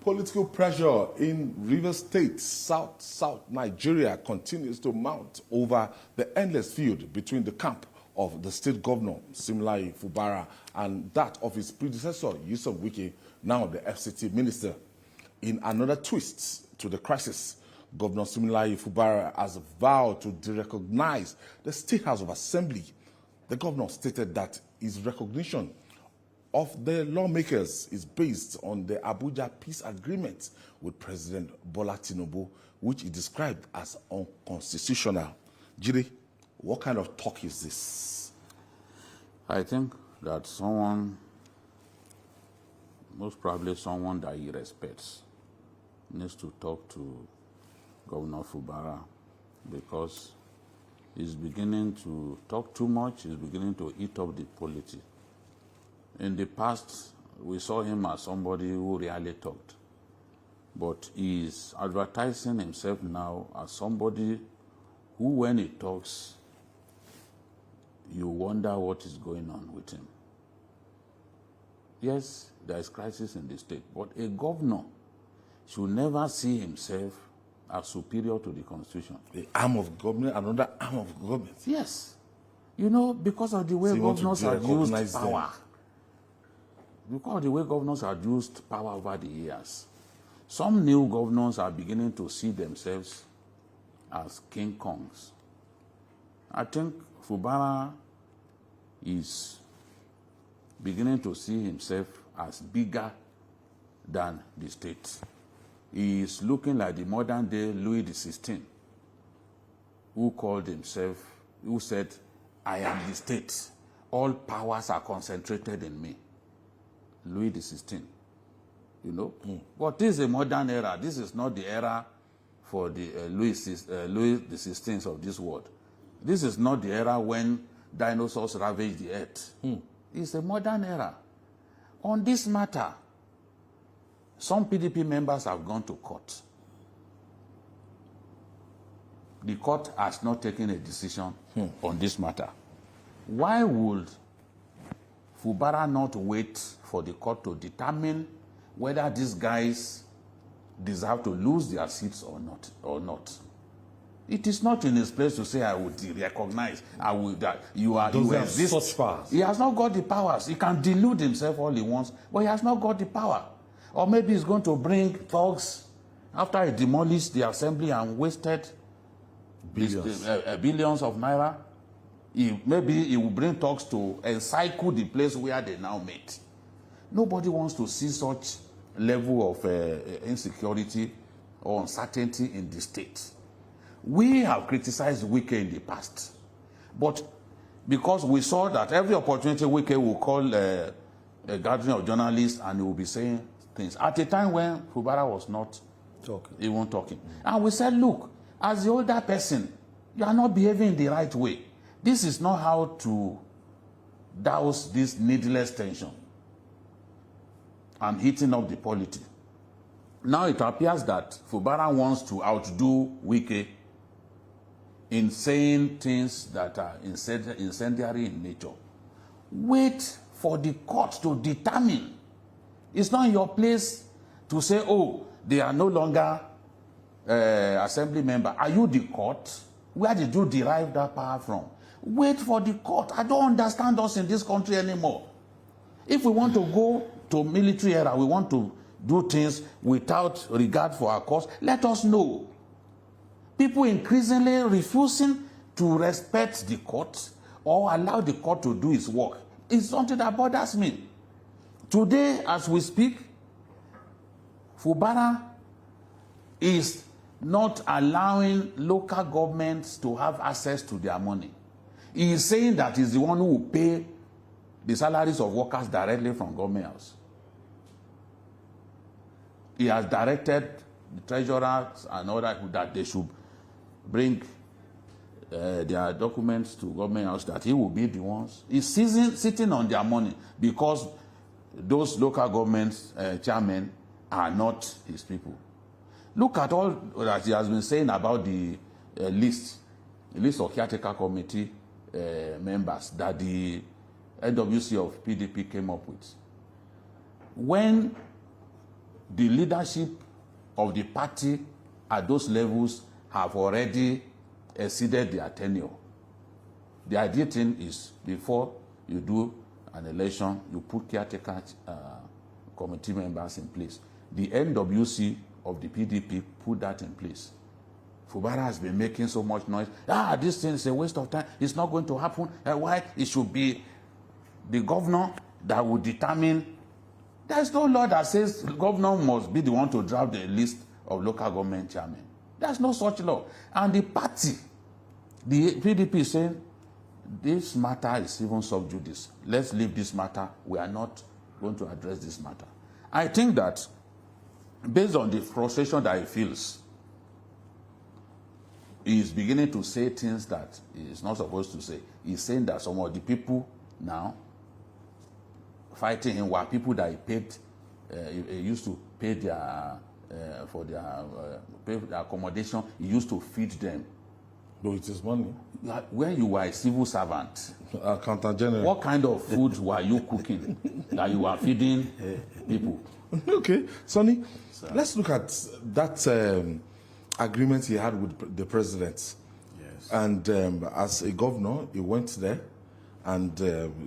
Political pressure in Rivers State, South Nigeria, continues to mount over the endless feud between the camp of the state governor, Siminalayi Fubara, and that of his predecessor, Nyesom Wike, now the FCT minister. In another twist to the crisis, Governor Siminalayi Fubara has vowed to derecognize the State House of Assembly. The governor stated that his recognition of the lawmakers is based on the Abuja peace agreement with President Bola Tinubu, which he described as unconstitutional. Jiri, what kind of talk is this? I think that someone, most probably someone that he respects, needs to talk to Governor Fubara, because he's beginning to talk too much, he's beginning to eat up the politics. In the past, we saw him as somebody who rarely talked. But he is advertising himself now as somebody who, when he talks, you wonder what is going on with him. Yes, there is crisis in the state, but a governor should never see himself as superior to the Constitution. The arm of government, another arm of government. Yes. You know, because of the way governors have used power. Because of the way governors have used power over the years, some new governors are beginning to see themselves as King Kongs. I think Fubara is beginning to see himself as bigger than the state. He is looking like the modern day Louis XVI, who called himself, who said, "I am the state. All powers are concentrated in me." Louis XVI, you know. But this is a modern era. This is not the era for the Louis XVI of this world. This is not the era when dinosaurs ravaged the earth. It's a modern era. On this matter, some PDP members have gone to court. The court has not taken a decision on this matter. Why would Fubara not wait for the court to determine whether these guys deserve to lose their seats or not? It is not in his place to say, "I would recognize, I will that you are." Those have such powers. He has not got the powers. He can delude himself all he wants, but he has not got the power. Or maybe he's going to bring thugs after he demolished the assembly and wasted billions of naira. Maybe he will bring thugs to encircle the place where they now meet. Nobody wants to see such level of insecurity or uncertainty in the state. We have criticized Wike in the past, but because we saw that every opportunity Wike will call a gathering of journalists and he will be saying things at a time when Fubara was not even talking. And we said, look, as the older person, you are not behaving in the right way. This is not how to douse this needless tension and heating up the polity. Now it appears that Fubara wants to outdo Wike in saying things that are incendiary in nature. Wait for the court to determine. It's not in your place to say, "Oh, they are no longer assembly member." Are you the court? Where did you derive that power from? Wait for the court. I don't understand us in this country anymore. If we want to go to military era, we want to do things without regard for our cause, let us know. People increasingly refusing to respect the court or allow the court to do its work is something that bothers me. Today, as we speak, Fubara is not allowing local governments to have access to their money. He is saying that he's the one who will pay the salaries of workers directly from government house. He has directed the treasurers and others that they should bring their documents to government house, that he will be the ones. He's sitting on their money because those local government chairmen are not his people. Look at all that he has been saying about the list of caretaker committee members that the NWC of PDP came up with. When the leadership of the party at those levels have already exceeded their tenure. The ideal thing is, before you do an election, you put caretaker committee members in place. The NWC of the PDP put that in place. Fubara has been making so much noise. This thing is a waste of time. It's not going to happen. Why? It should be the governor that will determine. There's no law that says the governor must be the one to draft the list of local government chairmen. There's no such law. And the party, the PDP is saying, this matter is even sub judice. Let's leave this matter. We are not going to address this matter. I think that based on the frustration that he feels, he is beginning to say things that he is not supposed to say. He's saying that some of the people now fighting him were people that he paid, he used to pay their, for their, pay their accommodation. He used to feed them. Though it is money. When you were a civil servant, Accountant General, what kind of food were you cooking that you were feeding people? Okay, Sonny, let's look at that agreement he had with the president. Yes. And as a governor, he went there, and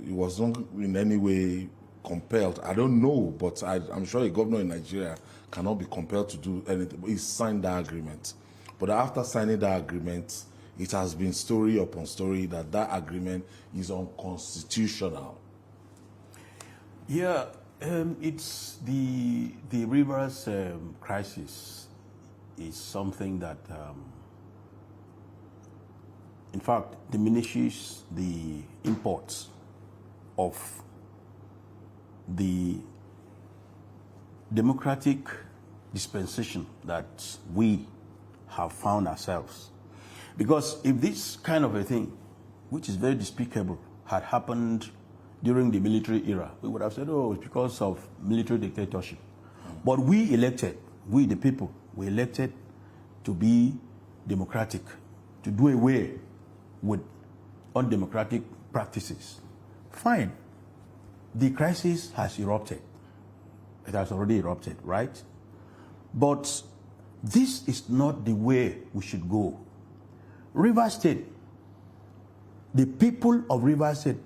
he was not in any way compelled. I don't know, but I'm sure a governor in Nigeria cannot be compelled to do anything. But he signed that agreement. But after signing that agreement, it has been story upon story that that agreement is unconstitutional. Yeah, it's the rivers crisis is something that, in fact, diminishes the imports of the democratic dispensation that we have found ourselves. Because if this kind of a thing, which is very despicable, had happened during the military era, we would have said, oh, it's because of military dictatorship. But we elected, we the people, we elected to be democratic, to do away with undemocratic practices. Fine. The crisis has erupted. It has already erupted, right? But this is not the way we should go. Rivers State, the people of Rivers State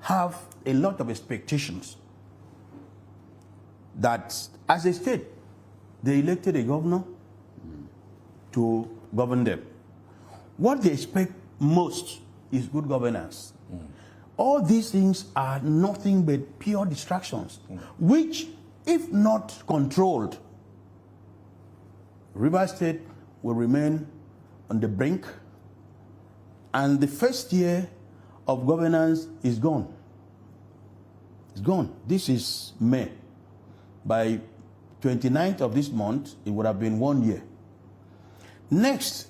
have a lot of expectations that as a state, they elected a governor to govern them. What they expect most is good governance. All these things are nothing but pure distractions, which, if not controlled, Rivers State will remain on the brink, and the first year of governance is gone. It's gone. This is May. By 29th of this month, it would have been 1 year. Next,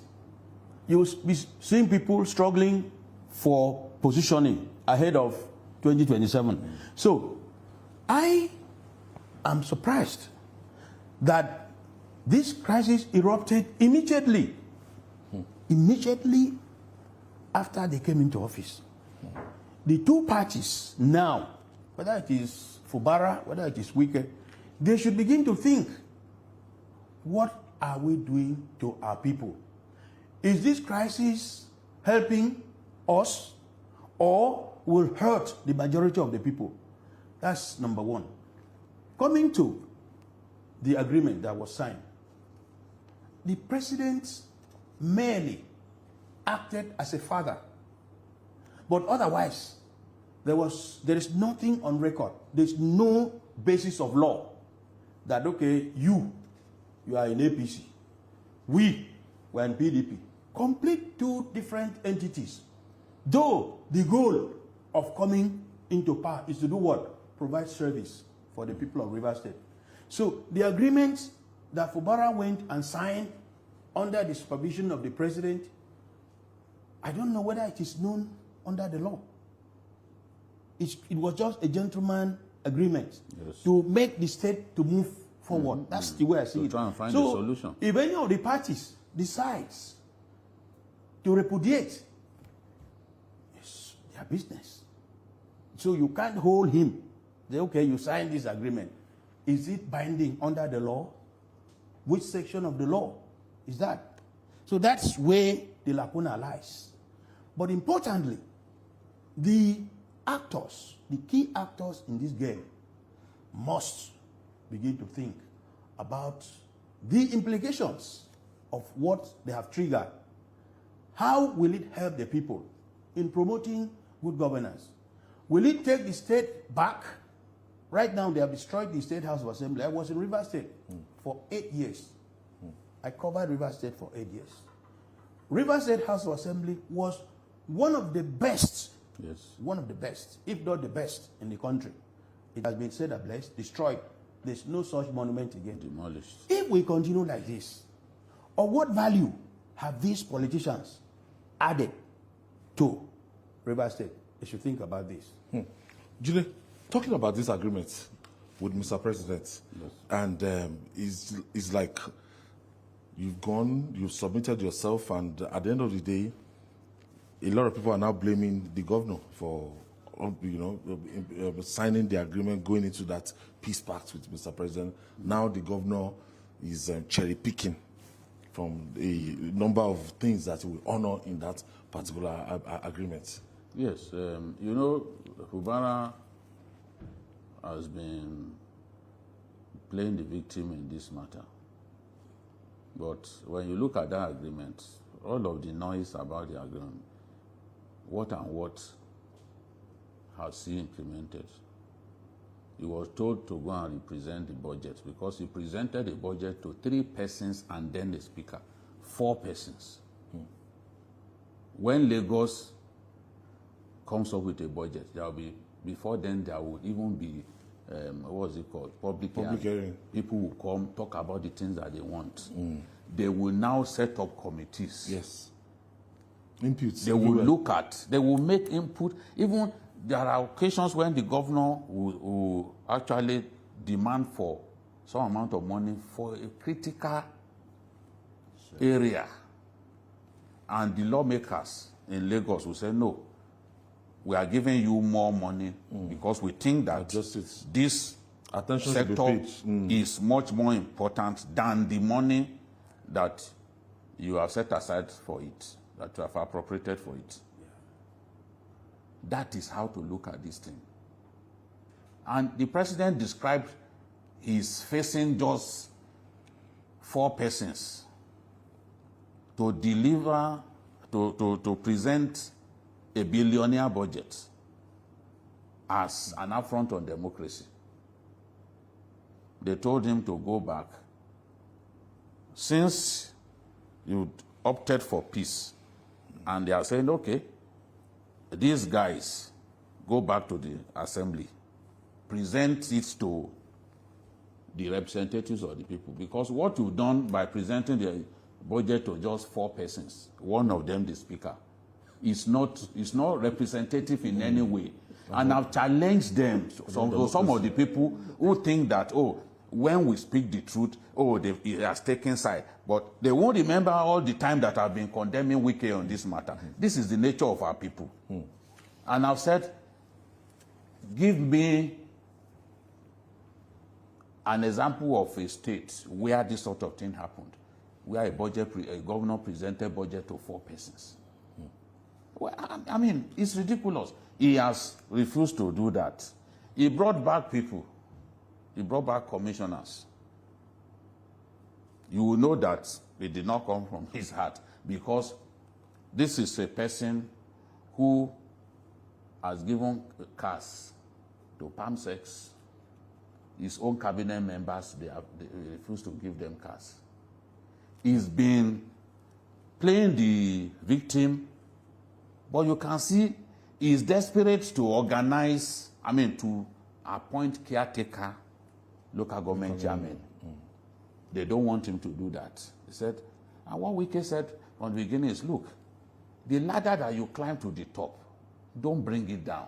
you will be seeing people struggling for positioning ahead of 2027. So, I am surprised that this crisis erupted immediately. Immediately after they came into office. The two parties now, whether it is Fubara, whether it is Wike, they should begin to think, what are we doing to our people? Is this crisis helping us or will hurt the majority of the people? That's number one. Coming to the agreement that was signed, the president merely acted as a father. But otherwise, there is nothing on record. There's no basis of law that, okay, you are in APC. We were in PDP. Complete two different entities. Though the goal of coming into power is to do what? Provide service for the people of Rivers State. So the agreement that Fubara went and signed under the supervision of the president, I don't know whether it is known under the law. It was just a gentleman agreement to make the state to move forward. That's the way I see it. Try and find a solution. If any of the parties decides to repudiate, it's their business. So you can't hold him. Say, okay, you signed this agreement. Is it binding under the law? Which section of the law is that? So that's where the lacuna lies. But importantly, the actors, the key actors in this game, must begin to think about the implications of what they have triggered. How will it help the people in promoting good governance? Will it take the state back? Right now, they have destroyed the State House of Assembly. I was in Rivers State for 8 years. I covered Rivers State for 8 years. Rivers State House of Assembly was one of the best, one of the best, if not the best in the country. It has been said ablaze, destroyed. There's no such monument again. Demolished. If we continue like this, or what value have these politicians added to Rivers State? They should think about this. Julie, talking about this agreement with Mr. President, and it's like you've gone, you've submitted yourself, and at the end of the day, a lot of people are now blaming the governor for, signing the agreement, going into that peace pact with Mr. President. Now the governor is cherry picking from a number of things that he will honor in that particular agreement. Yes, Fubara has been playing the victim in this matter. But when you look at that agreement, all of the noise about the agreement, what and what has he implemented? He was told to go and represent the budget because he presented the budget to 3 persons and then the speaker, 4 persons. When Lagos comes up with a budget, there will be, before then there will even be, what is it called? Public hearing. People will come, talk about the things that they want. They will now set up committees. Yes. Inputs. They will look at, they will make input. Even there are occasions when the governor will actually demand for some amount of money for a critical area. And the lawmakers in Lagos will say, no, we are giving you more money because we think that this attention sector is much more important than the money that you have set aside for it, that you have appropriated for it. That is how to look at this thing. And the president described he's facing just 4 persons to deliver, to present a billionaire budget as an affront on democracy. They told him to go back. Since you opted for peace, and they are saying, okay, these guys go back to the assembly, present it to the representatives of the people. Because what you've done by presenting the budget to just 4 persons, one of them the speaker, is not representative in any way. And I've challenged them, some of the people who think that, when we speak the truth, he has taken side. But they won't remember all the time that I've been condemning Wike on this matter. This is the nature of our people. And I've said, give me an example of a state where this sort of thing happened, where a governor presented budget to 4 persons. Well, I mean, it's ridiculous. He has refused to do that. He brought back people. He brought back commissioners. You will know that it did not come from his heart, because this is a person who has given cars to PAMSEX. His own cabinet members, they refuse to give them cars. He's been playing the victim, but you can see he's desperate to organize, to appoint caretaker local government chairman. They don't want him to do that. He said, and what Wike said from the beginning is, look, the ladder that you climb to the top, don't bring it down.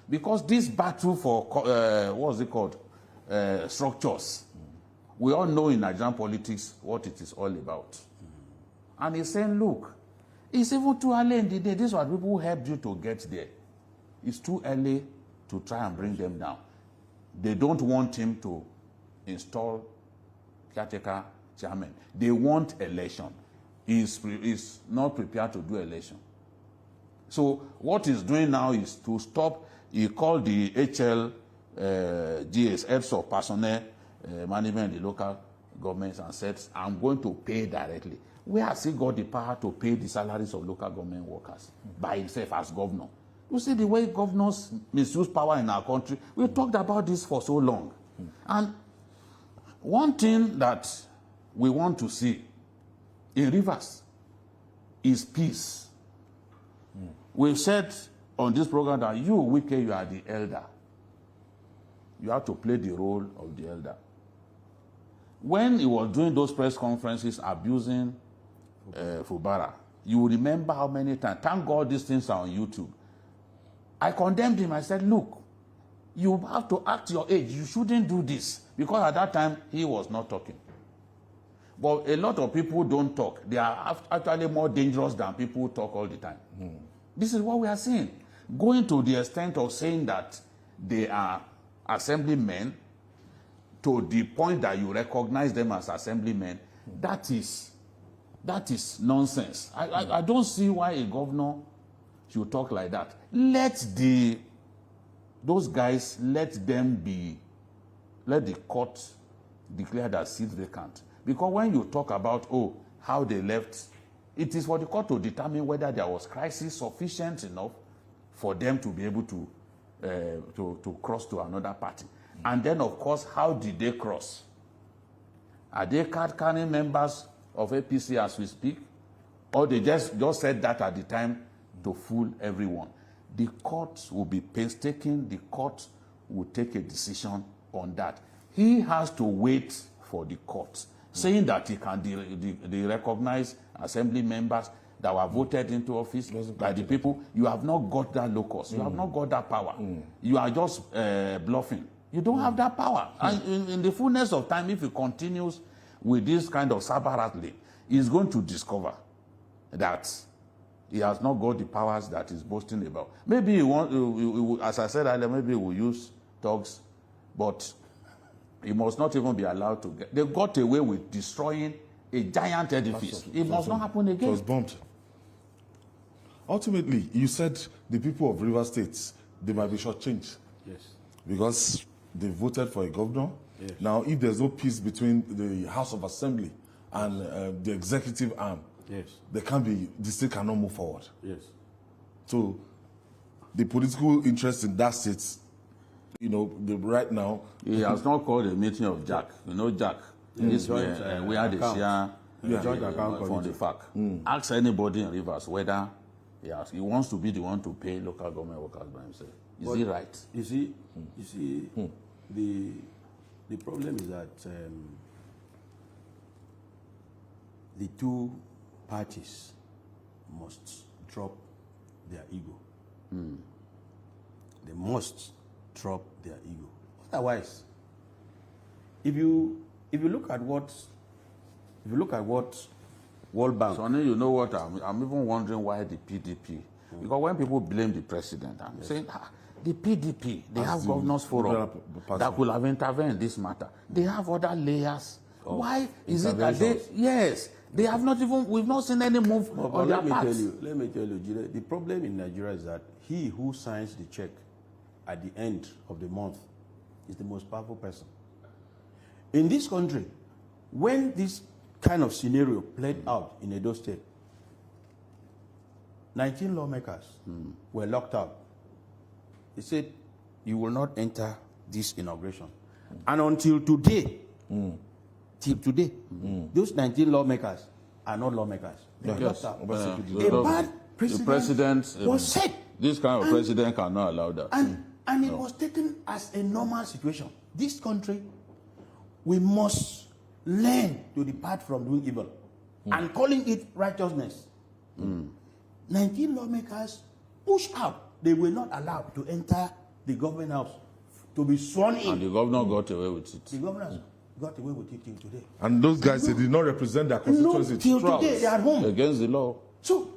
Because this battle for, structures, we all know in Nigerian politics what it is all about. And he's saying, look, it's even too early in the day. These are people who helped you to get there. It's too early to try and bring them down. They don't want him to install caretaker chairman. They want election. Is not prepared to do election. So what he's doing now is to stop. He called the HLGS, heads of personnel management in the local governments, and said, I'm going to pay directly. Where has he got the power to pay the salaries of local government workers by himself as governor? You see the way governors misuse power in our country. We talked about this for so long. And one thing that we want to see in Rivers is peace. We've said on this program that you, Wike, you are the elder. You have to play the role of the elder. When he was doing those press conferences abusing Fubara, you remember how many times, thank God these things are on YouTube, I condemned him. I said, look, you have to act your age. You shouldn't do this. Because at that time, he was not talking. But a lot of people don't talk. They are actually more dangerous than people who talk all the time. This is what we are seeing. Going to the extent of saying that they are assemblymen to the point that you recognize them as assemblymen, that is nonsense. I don't see why a governor should talk like that. Those guys, let the court declare that seat vacant. Because when you talk about, how they left, it is for the court to determine whether there was crisis sufficient enough for them to be able to cross to another party. And then, of course, how did they cross? Are they card-carrying members of APC as we speak? Or they just said that at the time to fool everyone? The court will be painstaking. The court will take a decision on that. He has to wait for the court, saying that he can they recognize assembly members that were voted into office by the people. You have not got that locus. You have not got that power. You are just bluffing. You don't have that power. And in the fullness of time, if he continues with this kind of saber rattling, he's going to discover that he has not got the powers that he's boasting about. Maybe he want, as I said earlier, maybe he will use thugs, but he must not even be allowed to get. They got away with destroying a giant edifice. It must not happen again. It was bombed. Ultimately, you said the people of River State, they might be shortchanged. Yes. Because they voted for a governor. Yes. Now, if there's no peace between the House of Assembly and the executive arm, yes, there can't be, the state cannot move forward. yes. So, the political interest in that state, right now. He has not called a meeting of Jack. You know Jack. This where they share from the fact. Ask anybody in Rivers whether he wants to be the one to pay local government workers by himself. Is he right? You see, the problem is that the two parties must drop their ego. They must drop their ego. Otherwise, if you look at what World Bank. Sonny, you know what? I'm even wondering why the PDP. Because when people blame the president, I'm saying the PDP, they have governors forum that could have intervened in this matter. They have other layers. Why is it that they have not even, we've not seen any move on their part. Let me tell you, the problem in Nigeria is that he who signs the check at the end of the month is the most powerful person. In this country, when this kind of scenario played out in Edo State, 19 lawmakers were locked out. They said, you will not enter this inauguration. And until today, those 19 lawmakers are not lawmakers. They are locked out. A bad president was set. This kind of president cannot allow that. And it was taken as a normal situation. This country, we must learn to depart from doing evil and calling it righteousness. 19 lawmakers pushed out. They were not allowed to enter the government house to be sworn in. And the governor got away with it. The governor got away with it till today. And those guys, they did not represent their constituency. No, till today, they are at home. Against the law. So,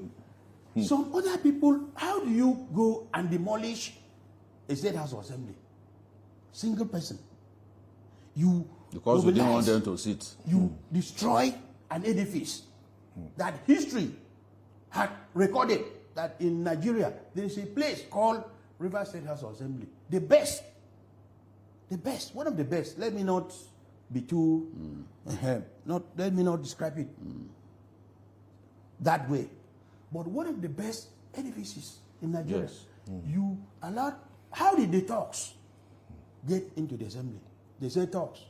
some other people, how do you go and demolish a state house of assembly? Single person. You Because we didn't want them to sit. You destroy an edifice that history had recorded that in Nigeria there is a place called River State House of Assembly. The best, one of the best. Let me not be too, let me not describe it that way. But one of the best edifices in Nigeria. Yes. You allowed, how did the talks get into the assembly? They say talks.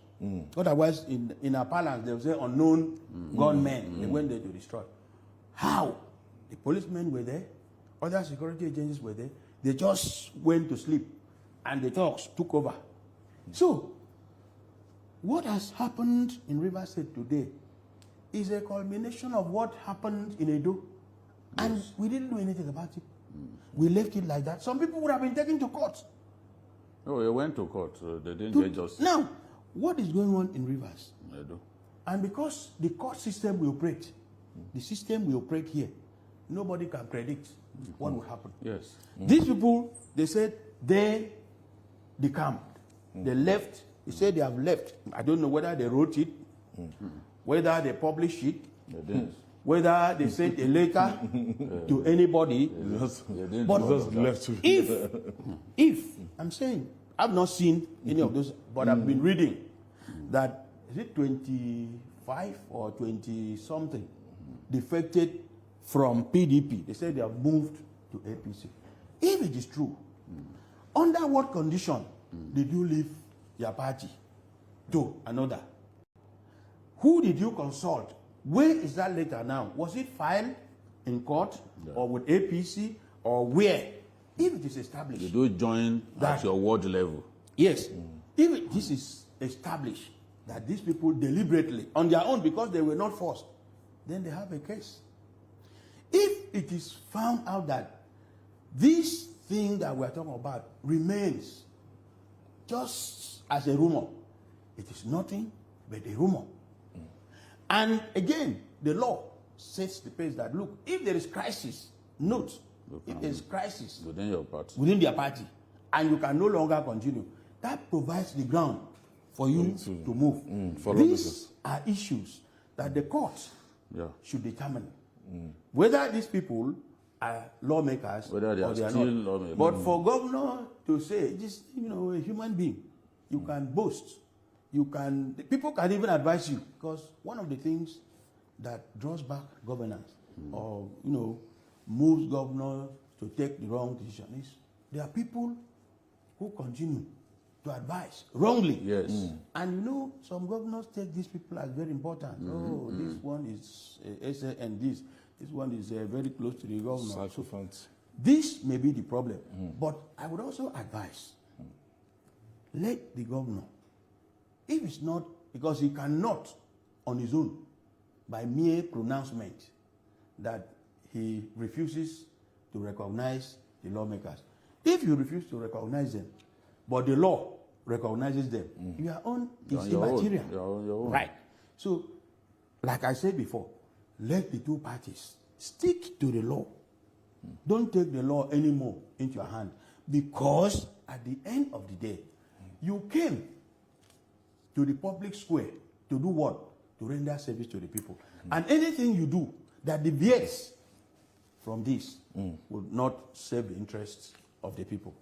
Otherwise, in our parlance, they will say unknown gunmen. They went there to destroy. How? The policemen were there, other security agencies were there. They just went to sleep, and the talks took over. So, what has happened in Rivers State today is a culmination of what happened in Edo, and we didn't do anything about it. We left it like that. Some people would have been taken to court. No, they went to court. They didn't get justice. Now, what is going on in Rivers? Edo. And because the court system we operate, the system we operate here, nobody can predict what will happen. Yes. These people, they said they decamped. They left. They said they have left. I don't know whether they wrote it, whether they published it, They didn't. whether they sent a letter to anybody. They didn't. But Just left to if I'm saying, I've not seen any of those, but I've been reading that, is it 25 or 20 something defected from PDP? They said they have moved to APC. If it is true, under what condition did you leave your party to another? Who did you consult? Where is that letter now? Was it filed in court or with APC or where? If it is established. You do join at your ward level. Yes. If this is established that these people deliberately, on their own, because they were not forced, then they have a case. If it is found out that this thing that we're talking about remains just as a rumor, it is nothing but a rumor. And again, the law sets the pace that, look, if there is crisis, note, if there is crisis Within your party. within their party, and you can no longer continue, that provides the ground for you to move. These are issues that the court should determine whether these people are lawmakers Whether they or are they are still not. lawmakers. But for governor to say, just a human being, you can boast, people can even advise you, because one of the things that draws back governance or moves governors to take the wrong decision is there are people who continue to advise wrongly. Yes. And some governors take these people as very important. This one is SA and this one is very close to the governor. Sacrifice. This may be the problem. But I would also advise, let the governor, if it's not, because he cannot on his own, by mere pronouncement, that he refuses to recognize the lawmakers. If you refuse to recognize them, but the law recognizes them, your own is immaterial. Your own. Right. So, like I said before, let the two parties stick to the law. Don't take the law anymore into your hand, because at the end of the day, you came to the public square to do what? To render service to the people. And anything you do that deviates from this will not serve the interests of the people.